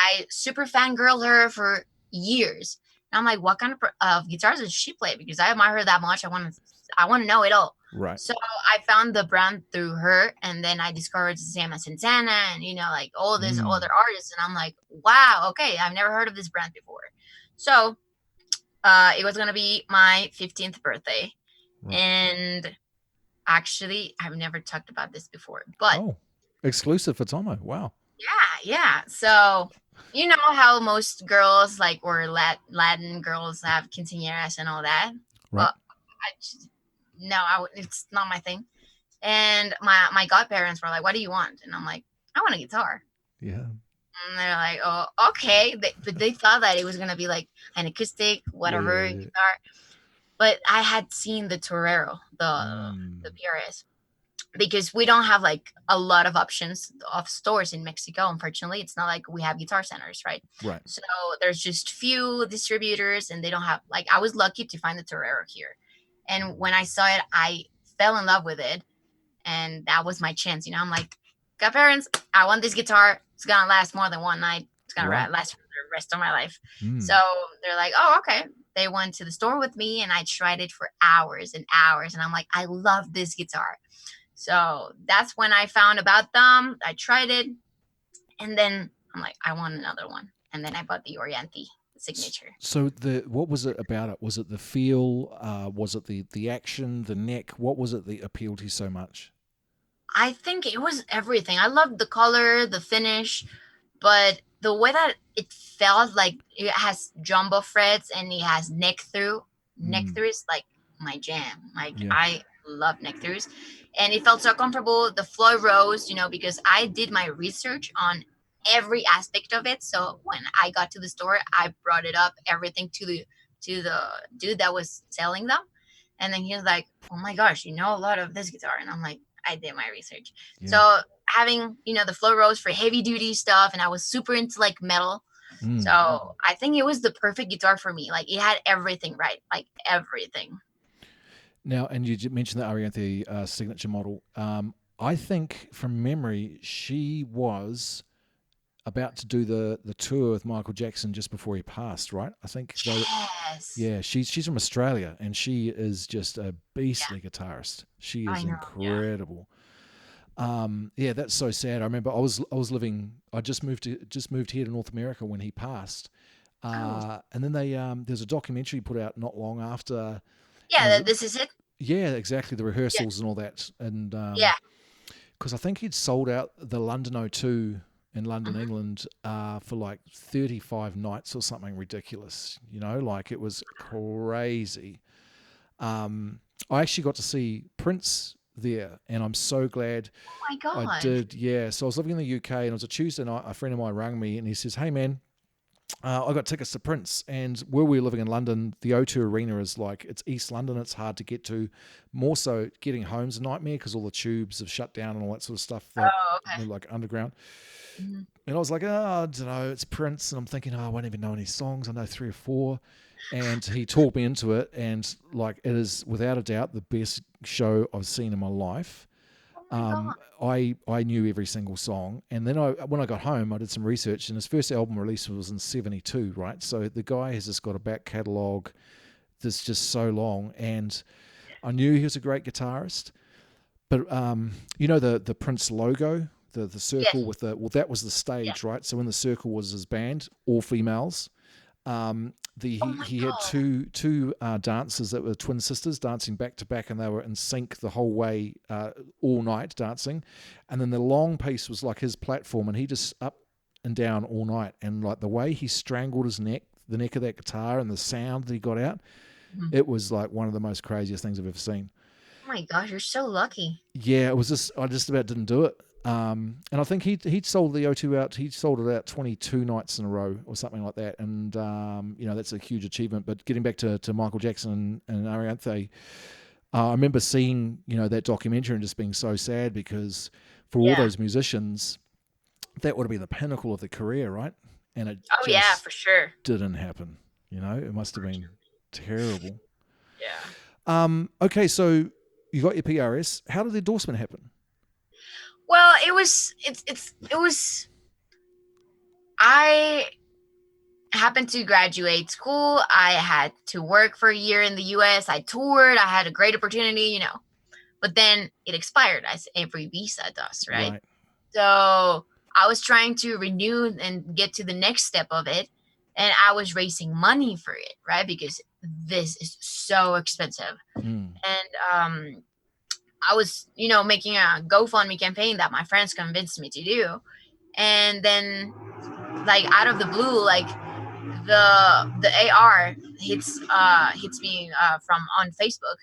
I super fangirled her for years. And I'm like, what kind of guitars does she play? Because I admire her that much. I want to know it all. Right. So I found the brand through her, and then I discovered Sam Santana and like all these other artists, and I'm like, wow, okay, I've never heard of this brand before. So it was gonna be my 15th birthday, right. And actually, I've never talked about this before, but exclusive for Tommo. Wow. Yeah. So you know how most girls or Latin girls have quinceañeras and all that. Right. Well, it's not my thing. And my godparents were like, "What do you want?" And I'm like, "I want a guitar." Yeah. And they're like, "Oh, okay." But they thought that it was gonna be like an acoustic, whatever guitar. But I had seen the Torero, the PRS, because we don't have a lot of options of stores in Mexico. Unfortunately, it's not like we have guitar centers, right? Right. So there's just few distributors, and they don't have I was lucky to find the Torero here. And when I saw it, I fell in love with it. And that was my chance. I'm like, godparents, I want this guitar. It's going to last more than one night. It's going to last for the rest of my life. So they're like, oh, okay. They went to the store with me, and I tried it for hours and hours. And I'm like, I love this guitar. So that's when I found about them. I tried it. And then I'm like, I want another one. And then I bought the Orianthi signature. So what was it about it? Was it the feel? Was it the action, the neck? What was it that appealed to you so much? I think it was everything. I loved the color, the finish, but the way that it felt like it has jumbo frets and it has neck through. Neck through is like my jam. I love neck throughs, and it felt so comfortable. The Floyd Rose, because I did my research on every aspect of it. So when I got to the store, I brought it up everything to the dude that was selling them, and then he was like, "Oh my gosh, you know a lot of this guitar," and I'm like, I did my research. Yeah. So having the Floyd Rose for heavy duty stuff, and I was super into metal. So I think it was the perfect guitar for me. It had everything right, everything. Now, and you mentioned the Orianthi signature model. I think from memory, she was about to do the tour with Michael Jackson just before he passed, right? I think. Yes. Yeah, she's from Australia, and she is just a beastly guitarist. She is incredible. Yeah, that's so sad. I remember I just moved here to North America when he passed, and then there's a documentary put out not long after. Yeah, This Is It. Yeah, exactly. The rehearsals and all that, and because I think he'd sold out the London O2 in London, England, for 35 nights or something ridiculous. It was crazy. I actually got to see Prince there, and I'm so glad my God. I did. Yeah, so I was living in the UK, and it was a Tuesday night. A friend of mine rang me, and he says, "Hey, man, I got tickets to Prince." And where we were living in London, the O2 Arena is it's East London. It's hard to get to. More so, getting home's a nightmare because all the tubes have shut down and all that sort of stuff. Underground. Mm-hmm. And I was like, I don't know, it's Prince. And I'm thinking, I won't even know any songs. I know 3 or 4. And he talked me into it. And it is without a doubt the best show I've seen in my life. I knew every single song. And then when I got home, I did some research. And his first album release was in 1972, right? So the guy has just got a back catalogue that's just so long. And I knew he was a great guitarist. But the Prince logo, the circle with that was the stage, right? So in the circle was his band, all females. Oh my He had god. two dancers that were twin sisters dancing back to back, and they were in sync the whole way, all night dancing. And then the long piece was like his platform, and he just up and down all night. And like the way he strangled his neck, the neck of that guitar, and the sound that he got out, Mhm. it was like one of the most craziest things I've ever seen. Oh my gosh, you're so lucky. Yeah, it was just I just about didn't do it. And I think he'd sold the O2 out. He sold it out 22 nights in a row or something like that. And that's a huge achievement. But getting back to Michael Jackson and Arianthe, I remember seeing that documentary and just being so sad because for all Yeah. those musicians, that would have been the pinnacle of the career, right? And it Oh yeah, just for sure. didn't happen. It must have been terrible. Yeah. Okay, so you got your PRS. How did the endorsement happen? Well, it was I happened to graduate school. I had to work for a year in the US. I toured. I had a great opportunity. But then it expired as every visa does, right? Right. So I was trying to renew and get to the next step of it. And I was raising money for it, right? Because this is so expensive. Mm. And I was, making a GoFundMe campaign that my friends convinced me to do. And then, like, out of the blue, like, the AR hits me from on Facebook,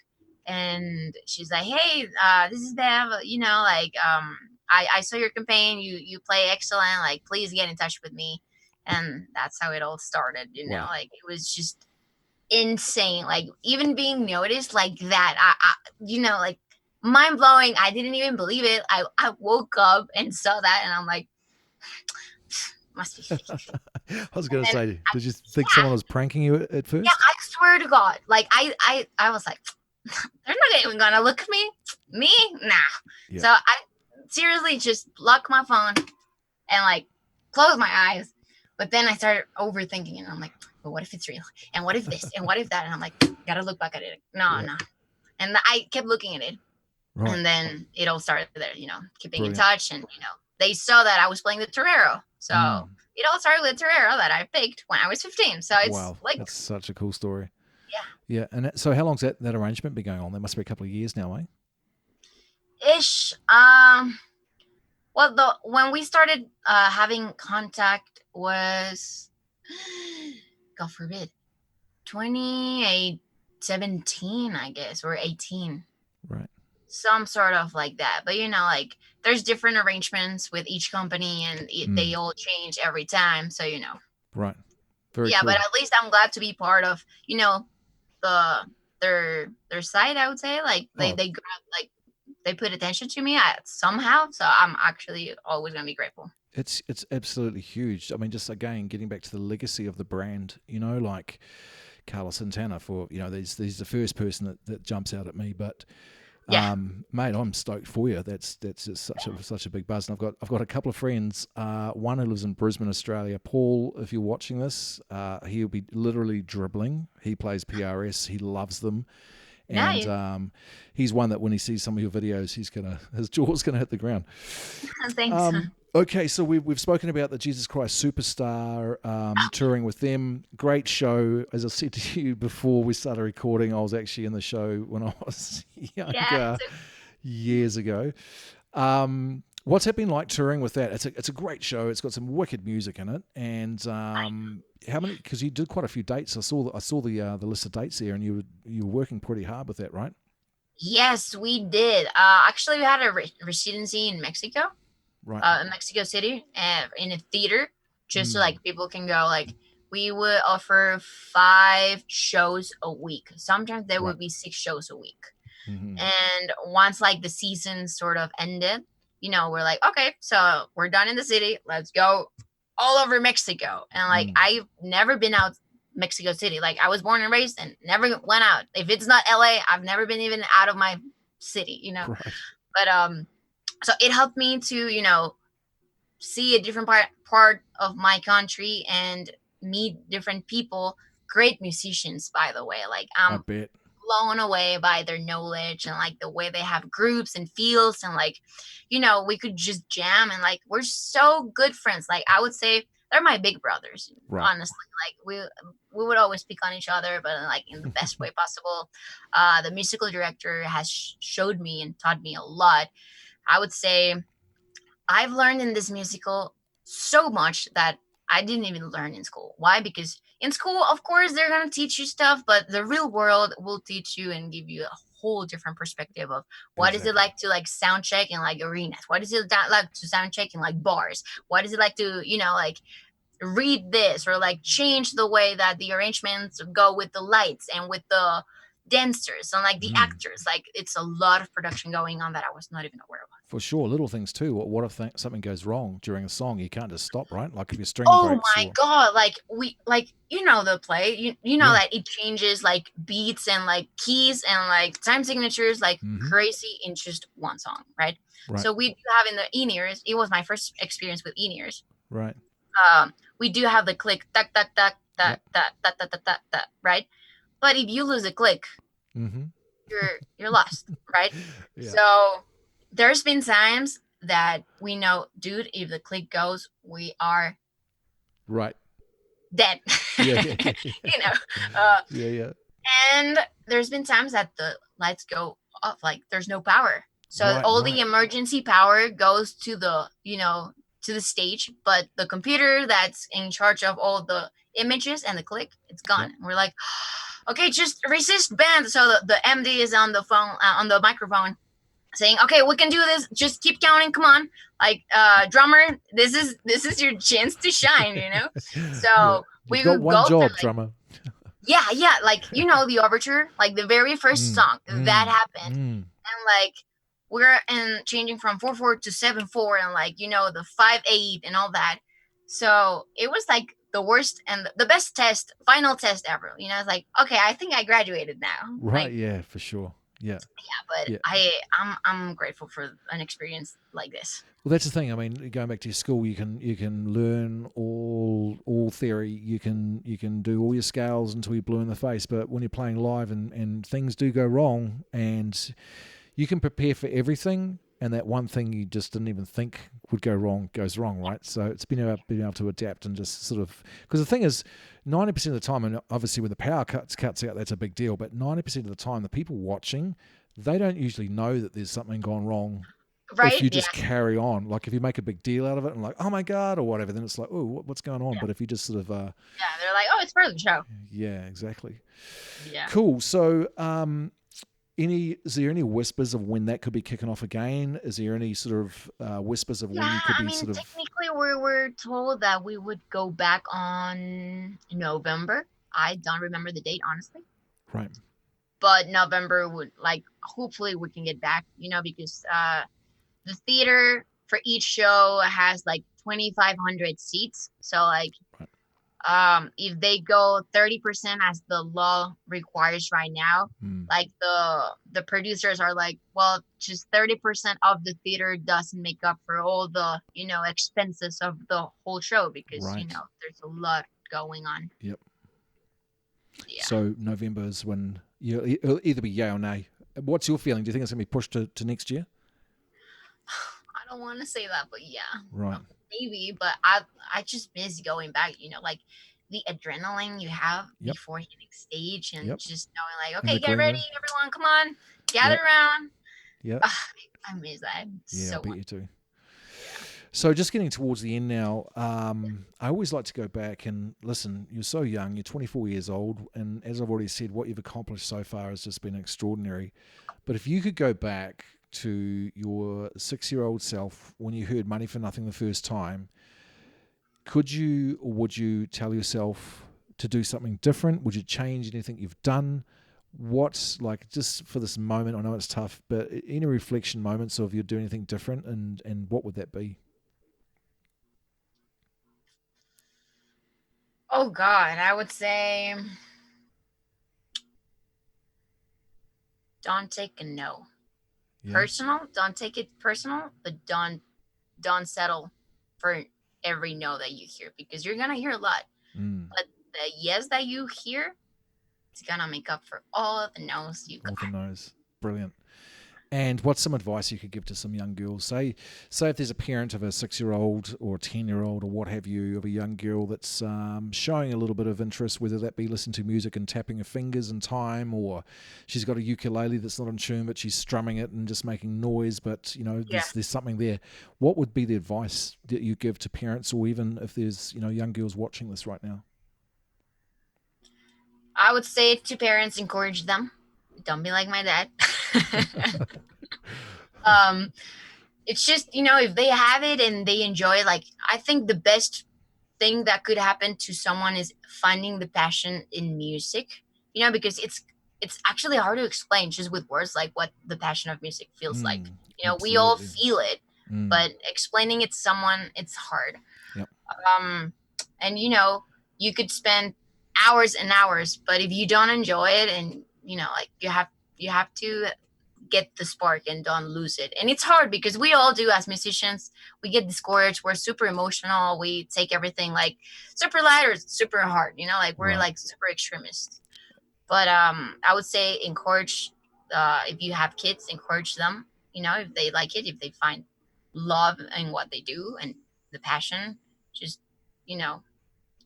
and she's like, "Hey, this is Bev. I saw your campaign. You play excellent. Like, please get in touch with me." And that's how it all started. Wow. Like, it was just insane. Like, even being noticed like that, like, mind blowing. I didn't even believe it. I woke up and saw that, and I'm like, must be fake. I was And going to then say, did you think someone was pranking you at yeah, first? I swear to God, like I was like, they're not even gonna look at me. Me? Nah. Yeah. So I seriously just locked my phone and like closed my eyes. But then I started overthinking and I'm like, but what if it's real? And what if this? And what if that? And I'm like, gotta look back at it. No, Yep. no. And I kept looking at it. Right. And then it all started there, keeping in Brilliant. touch. And, they saw that I was playing the Torero. So Mm. it all started with Torero that I picked when I was 15. So it's Wow. like, That's such a cool story. yeah. Yeah. And so how long's that arrangement been going on? There must be a couple of years now, eh? Ish. Well, when we started having contact was, God forbid, 2017, I guess, or 18, Right. some sort of like that. But like, there's different arrangements with each company, and they all change every time. So Right. Very yeah. cool. But at least I'm glad to be part of the their side. I would say, like, Oh, they grab, like, they put attention to me somehow. So I'm actually always gonna be grateful. it's absolutely huge. I mean, just again, getting back to the legacy of the brand, like Carlos Santana for, he's the first person that jumps out at me. But Yeah. mate, I'm stoked for you. That's just such a big buzz. And I've got a couple of friends. One who lives in Brisbane, Australia. Paul, if you're watching this, he'll be literally dribbling. He plays PRS. He loves them. And Yeah. he's one that when he sees some of your videos, his jaw's gonna hit the ground. Thanks. Okay, so we've spoken about the Jesus Christ Superstar, touring with them. Great show. As I said to you before we started recording, I was actually in the show when I was Yeah. younger, years ago. What's it been like touring with that? It's a great show. It's got some wicked music in it. And how many? Because you did quite a few dates. I saw the list of dates there, and you were working pretty hard with that, right? Yes, we did. Actually, we had a residency in Mexico, Right. in Mexico City, in a theater, just so Mm. like people can go. Like, we would offer 5 shows a week. Sometimes there Right. would be 6 shows a week. Mm-hmm. And once like the season sort of ended, we're like, okay, so we're done in the city. Let's go all over Mexico. And like, I've never been out Mexico City. Like, I was born and raised and never went out. If it's not LA, I've never been even out of my city. Right. But so it helped me to see a different part of my country and meet different people, great musicians, by the way. Like, I I'm bet. blown away by their knowledge and like the way they have groups and fields, and like we could just jam, and like we're so good friends. Like, I would say they're my big brothers. Right. Honestly, like we would always pick on each other, but like in the best way possible. The musical director has showed me and taught me a lot. I would say I've learned in this musical so much that I didn't even learn in school. Why? Because in school, of course, they're gonna teach you stuff, but the real world will teach you and give you a whole different perspective of what is it Exactly. like to like sound check in like arenas. What is it like to sound check in like bars? What is it like to like read this or like change the way that the arrangements go with the lights and with the dancers and like the Mm. actors. Like it's a lot of production going on that I was not even aware of. For sure, little things too. What if something goes wrong during a song? You can't just stop, right? Like if your string Oh breaks my or god, like we like the play. You know yeah. that it changes like beats and like keys and like time signatures like Mm-hmm. crazy in just one song, right? Right. So we do have in the in-ears, it was my first experience with in-ears. Right. We do have the click tak tak tak Yeah. that that that that that that, that right? But if you lose a click, Mm-hmm. you're lost, right? Yeah. So there's been times that we know, dude, if the click goes, we are Right. dead. Yeah. Yeah. Yeah. Yeah. you know, uh, Yeah. Yeah. and there's been times that the lights go off, like there's no power. So Right. all the Right. emergency power goes to the, to the stage, but the computer that's in charge of all the images and the click, it's Yep. gone. We're like, okay, just resist band. So the MD is on the phone, on the microphone, saying, okay, we can do this. Just keep counting. Come on, like drummer, this is your chance to shine. Yeah. So You've we got would one go through job, like, drummer. yeah, like the overture, like the very first Mm. song that Mm. happened, Mm. and like we're in changing from 4/4 to 7/4, and like the 5/8 and all that. So it was like the worst and the best final test ever. It's like, okay, I think I graduated now. Right. Like, Yeah. For sure. Yeah. yeah, but Yeah. I'm grateful for an experience like this. Well, that's the thing. I mean, going back to your school, you can learn all theory. You can do all your scales until you're blue in the face. But when you're playing live and things do go wrong, and you can prepare for everything, and that one thing you just didn't even think would go wrong goes wrong, right? So it's being able to adapt and just sort of, because the thing is, 90% of the time, and obviously when the power cuts out, that's a big deal. But 90% of the time, the people watching, they don't usually know that there's something gone wrong if Right? you Yeah, just carry on. Like if you make a big deal out of it and like, oh my god, or whatever, then it's like, oh, what's going on? yeah, But if you just sort of, yeah. They're like, oh, it's part of the show. yeah, exactly. Yeah. Cool. So, is there any whispers of when that could be kicking off again? Is there any sort of whispers of when Yeah, you could I be mean, sort of technically, we were told that we would go back on November. I don't remember the date, honestly, right? but November would, like, hopefully we can get back, because the theater for each show has like 2,500 seats. So, like, Right. if they go 30% as the law requires right now, Mm, like the producers are like, well, just 30% of the theater doesn't make up for all the expenses of the whole show, because right. there's a lot going on. Yep. Yeah. So November is when it'll either be yay or nay. What's your feeling? Do you think it's going to be pushed to next year? I don't want to say that, but yeah, Right. maybe. But I just miss going back, like the adrenaline you have Yep. before hitting stage, and Yep. just knowing like, In the okay, get green ready, room. everyone, come on, gather Yep. around. Yep. I miss that Yeah, I so bet much. you do. Yeah. So just getting towards the end now, I always like to go back and listen. You're so young. You're 24 years old, and as I've already said, what you've accomplished so far has just been extraordinary. But if you could go back to your 6-year-old self when you heard "Money for Nothing" the first time, could you or would you tell yourself to do something different? Would you change anything you've done? What's like just for this moment? I know it's tough, but any reflection moments of you do anything different, and what would that be? Oh God, I would say don't take a no. Yeah. Personal, don't take it personal, but don't settle for every no that you hear, because you're gonna hear a lot. Mm. But the yes that you hear, it's gonna make up for all of the no's you got. All the no's. Brilliant. And what's some advice you could give to some young girls? Say if there's a parent of a 6-year-old or a 10-year-old or what have you, of a young girl that's showing a little bit of interest, whether that be listening to music and tapping her fingers in time, or she's got a ukulele that's not in tune but she's strumming it and just making noise, but Yeah. there's something there. What would be the advice that you give to parents, or even if there's young girls watching this right now? I would say to parents, encourage them. Don't be like my dad. um, it's just, if they have it and they enjoy it, like, I think the best thing that could happen to someone is finding the passion in music, because it's actually hard to explain just with words, like what the passion of music feels like. We all Absolutely. feel it, Mm, but explaining it to someone, it's hard. yep. um and you could spend hours and hours, but if you don't enjoy it, and like, you have to get the spark and don't lose it. And it's hard because we all do as musicians. We get discouraged, we're super emotional, we take everything like super light or super hard, like we're Right. like super extremists. But I would say encourage, if you have kids, encourage them, if they like it, if they find love in what they do and the passion, just, you know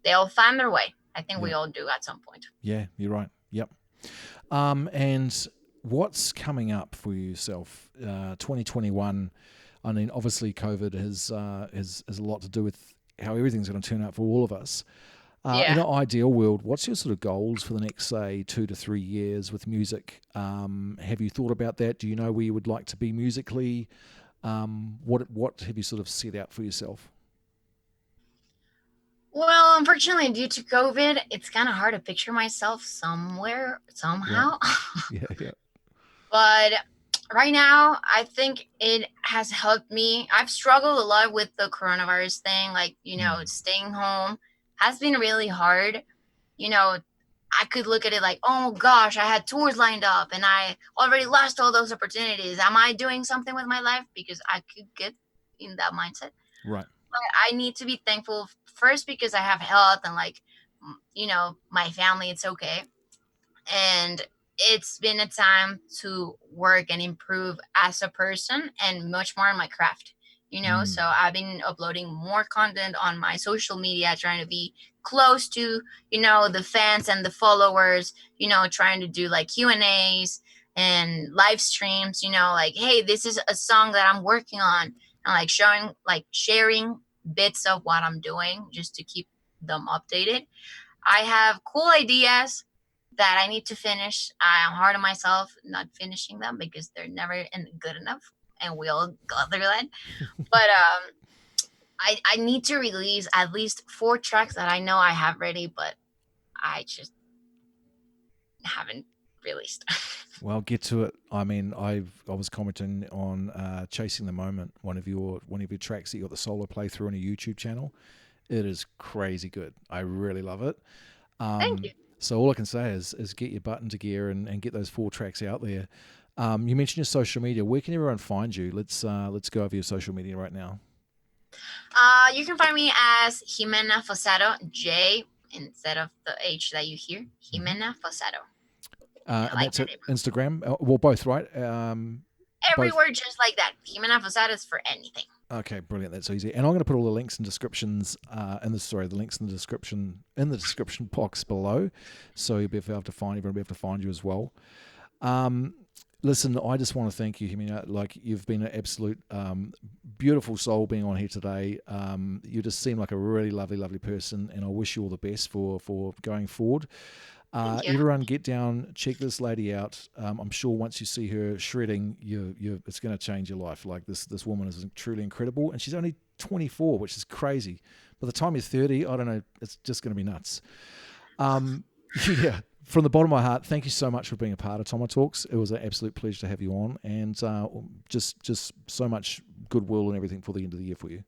they'll find their way. I think we Yep. all do at some point. Yeah, you're right. Yep. And what's coming up for yourself? 2021. I mean, obviously, COVID has a lot to do with how everything's going to turn out for all of us. In Yeah. an ideal world, what's your sort of goals for the next, say, 2 to 3 years with music? Have you thought about that? Do you know where you would like to be musically? What have you sort of set out for yourself? Well, unfortunately, due to COVID, it's kind of hard to picture myself somewhere, Yeah, somehow. yeah, yeah. But right now, I think it has helped me. I've struggled a lot with the coronavirus thing. Like, Mm, staying home has been really hard. You know, I could look at it like, oh gosh, I had tours lined up and I already lost all those opportunities. Am I doing something with my life? Because I could get in that mindset. right. But I need to be thankful first because I have health and, like, my family, it's okay. And it's been a time to work and improve as a person and much more on my craft. Mm, So I've been uploading more content on my social media, trying to be close to the fans and the followers, trying to do like Q&As and live streams, like, hey, this is a song that I'm working on, and like showing, like sharing bits of what I'm doing just to keep them updated. I have cool ideas that I need to finish. I am hard on myself not finishing them because they're never good enough, and we all go through that. But I need to release at least 4 tracks that I know I have ready, but I just haven't released. well, get to it. I mean, I was commenting on "Chasing the Moment," one of your tracks that you got the solo playthrough on a YouTube channel. It is crazy good. I really love it. Thank you. So all I can say is get your butt into gear and get those 4 tracks out there. You mentioned your social media. Where can everyone find you? Let's go over your social media right now. You can find me as Jimena Fosado, J instead of the H that you hear. Hmm. Jimena Fosado. Yeah, And like that's my it. neighbor. Instagram. Well, both, right? Both. Everywhere just like that. Jimena Fosado is for anything. Okay, brilliant. That's easy. And I'm going to put all the links and descriptions the links in the description box below, so you'll be able to find everyone will be able to find you as well. Um, Listen, I just want to thank you, Jimena. Like, you've been an absolute beautiful soul being on here today. You just seem like a really lovely, lovely person, and I wish you all the best for going forward. Thank you. Everyone, get down, check this lady out. I'm sure once you see her shredding, it's going to change your life. Like, this woman is truly incredible, and she's only 24, which is crazy. By the time you're 30, I don't know, it's just going to be nuts. Um, yeah, from the bottom of my heart, thank you so much for being a part of TommoTalks. It was an absolute pleasure to have you on, and just so much goodwill and everything for the end of the year for you.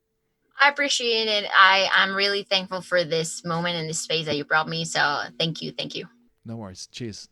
I appreciate it. I'm really thankful for this moment and this space that you brought me. So thank you. Thank you. No worries. Cheers.